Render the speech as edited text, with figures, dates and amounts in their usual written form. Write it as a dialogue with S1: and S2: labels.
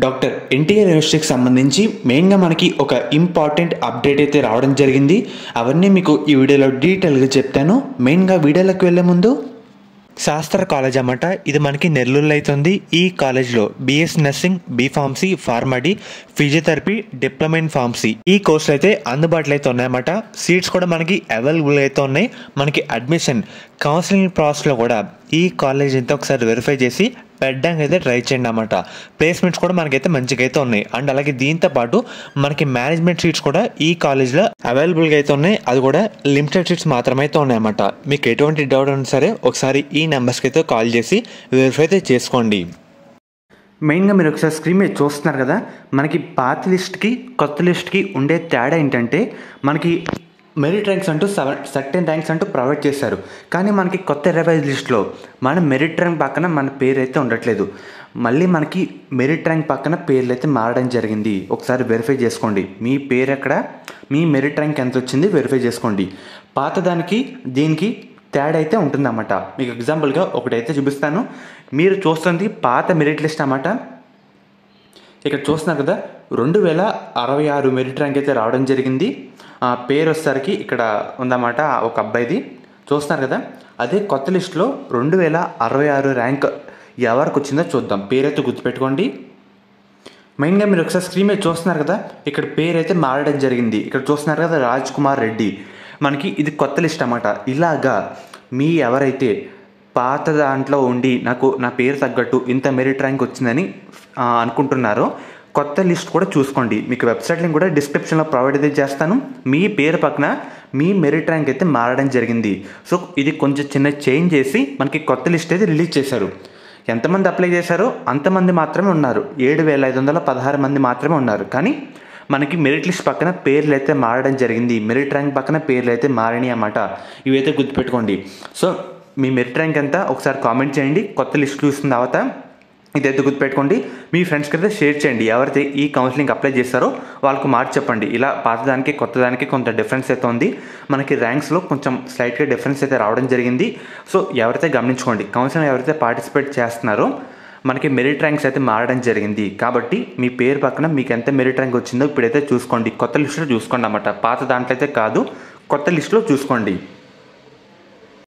S1: Doctor NTR యూనివర్సిటీకి సంబంధించి మెయిన్గా మనకి ఒక ఇంపార్టెంట్ అప్డేట్ అయితే రావడం జరిగింది. అవన్నీ మీకు ఈ వీడియోలో డీటెయిల్గా చెప్తాను. మెయిన్గా వీడియోలోకి వెళ్ళే ముందు శాస్త్ర కాలేజ్ అన్నమాట. ఇది మనకి నెల్లూరులో అవుతుంది. ఈ కాలేజ్లో BS nursing, B Pharmacy, PharmD, physiotherapy, diploma in pharmacy ఈ కోర్సులు అయితే అందుబాటులో అయితే ఉన్నాయన్నమాట. సీట్స్ కూడా మనకి అవైలబుల్ అయితే ఉన్నాయి. మనకి అడ్మిషన్ కౌన్సిలింగ్ ప్రాసెస్లో కూడా ఈ కాలేజ్ అయితే ఒకసారి వెరిఫై చేసి పెట్టడానికి అయితే ట్రై చేయండి అన్నమాట. ప్లేస్మెంట్స్ కూడా మనకైతే మంచిగా అయితే ఉన్నాయి. అండ్ అలాగే దీంతో పాటు మనకి మేనేజ్మెంట్ సీట్స్ కూడా ఈ కాలేజ్లో అవైలబుల్గా అయితే ఉన్నాయి. అది కూడా లిమిటెడ్ సీట్స్ మాత్రమైతే ఉన్నాయన్నమాట. మీకు ఎటువంటి డౌట్ ఉన్నా సరే ఒకసారి ఈ నెంబర్స్కి అయితే కాల్ చేసి వెరిఫై అయితే చేసుకోండి. మెయిన్గా మీరు ఒకసారి స్క్రీన్ మీద చూస్తున్నారు కదా, మనకి పాత లిస్ట్కి కొత్త లిస్ట్కి ఉండే తేడా ఏంటంటే మనకి మెరిట్ ర్యాంక్స్ అంటూ సర్టెన్ ర్యాంక్స్ అంటూ ప్రొవైడ్ చేశారు. కానీ మనకి కొత్త రివైజ్ లిస్ట్లో మన మెరిట్ ర్యాంక్ పక్కన మన పేరు అయితే ఉండట్లేదు. మళ్ళీ మనకి మెరిట్ ర్యాంక్ పక్కన పేర్లు అయితే మారడం జరిగింది. ఒకసారి వెరిఫై చేసుకోండి. మీ పేరు ఎక్కడ, మీ మెరిట్ ర్యాంక్ ఎంత వచ్చింది వెరిఫై చేసుకోండి. పాత దానికి దీనికి తేడా అయితే ఉంటుందన్నమాట. మీకు ఎగ్జాంపుల్గా ఒకటైతే చూపిస్తాను. మీరు చూస్తుంది పాత మెరిట్ లిస్ట్ అన్నమాట. ఇక్కడ చూస్తున్నారు కదా, 2066 మెరిట్ ర్యాంక్ అయితే రావడం జరిగింది. పేరు వచ్చేసరికి ఇక్కడ ఉందన్నమాట ఒక అబ్బాయిది. చూస్తున్నారు కదా, అదే కొత్త లిస్టులో 2066 ర్యాంక్ ఎవరికి వచ్చిందో చూద్దాం. పేరైతే గుర్తుపెట్టుకోండి. మెయిన్గా మీరు ఒకసారి స్క్రీన్ మీద చూస్తున్నారు కదా, ఇక్కడ పేరు అయితే మారడం జరిగింది. ఇక్కడ చూస్తున్నారు కదా, రాజ్ కుమార్ రెడ్డి. మనకి ఇది కొత్త లిస్ట్ అన్నమాట. ఇలాగా మీ ఎవరైతే పాత దాంట్లో ఉండి నా పేరు తగ్గట్టు ఇంత మెరిట్ ర్యాంక్ వచ్చిందని అనుకుంటున్నారో కొత్త లిస్ట్ కూడా చూసుకోండి. మీకు వెబ్సైట్ లింక్ కూడా డిస్క్రిప్షన్లో ప్రొవైడ్ అయితే చేస్తాను. మీ పేరు పక్కన మీ మెరిట్ ర్యాంక్ అయితే మారడం జరిగింది. సో ఇది కొంచెం చిన్న చేంజ్ చేసి మనకి కొత్త లిస్ట్ అయితే రిలీజ్ చేశారు. ఎంతమంది అప్లై చేశారో అంతమంది మాత్రమే ఉన్నారు. 7516 మంది మాత్రమే ఉన్నారు. కానీ మనకి మెరిట్ లిస్ట్ పక్కన పేర్లు అయితే మారడం జరిగింది. మెరిట్ ర్యాంక్ పక్కన పేర్లు అయితే మారినాయి అన్నమాట. ఇవైతే గుర్తుపెట్టుకోండి. సో మీ మెరిట్ ర్యాంక్ ఎంత ఒకసారి కామెంట్ చేయండి. కొత్త లిస్ట్ చూసిన తర్వాత ఇదైతే గుర్తుపెట్టుకోండి. మీ ఫ్రెండ్స్కి అయితే షేర్ చేయండి. ఎవరైతే ఈ కౌన్సిలింగ్ అప్లై చేస్తారో వాళ్ళకు మార్చి చెప్పండి. ఇలా పాతదానికి కొత్తదానికి కొంత డిఫరెన్స్ అయితే ఉంది. మనకి ర్యాంక్స్లో కొంచెం స్లైట్గా డిఫరెన్స్ అయితే రావడం జరిగింది. సో ఎవరైతే గమనించుకోండి, కౌన్సిలింగ్ ఎవరైతే పార్టిసిపేట్ చేస్తున్నారో మనకి మెరిట్ ర్యాంక్స్ అయితే మారడం జరిగింది. కాబట్టి మీ పేరు పక్కన మీకు ఎంత మెరిట్ ర్యాంక్ వచ్చిందో ఇప్పుడైతే చూసుకోండి. కొత్త లిస్టులో చూసుకోండి అన్నమాట. పాత దాంట్లో అయితే కాదు, కొత్త లిస్టులో చూసుకోండి.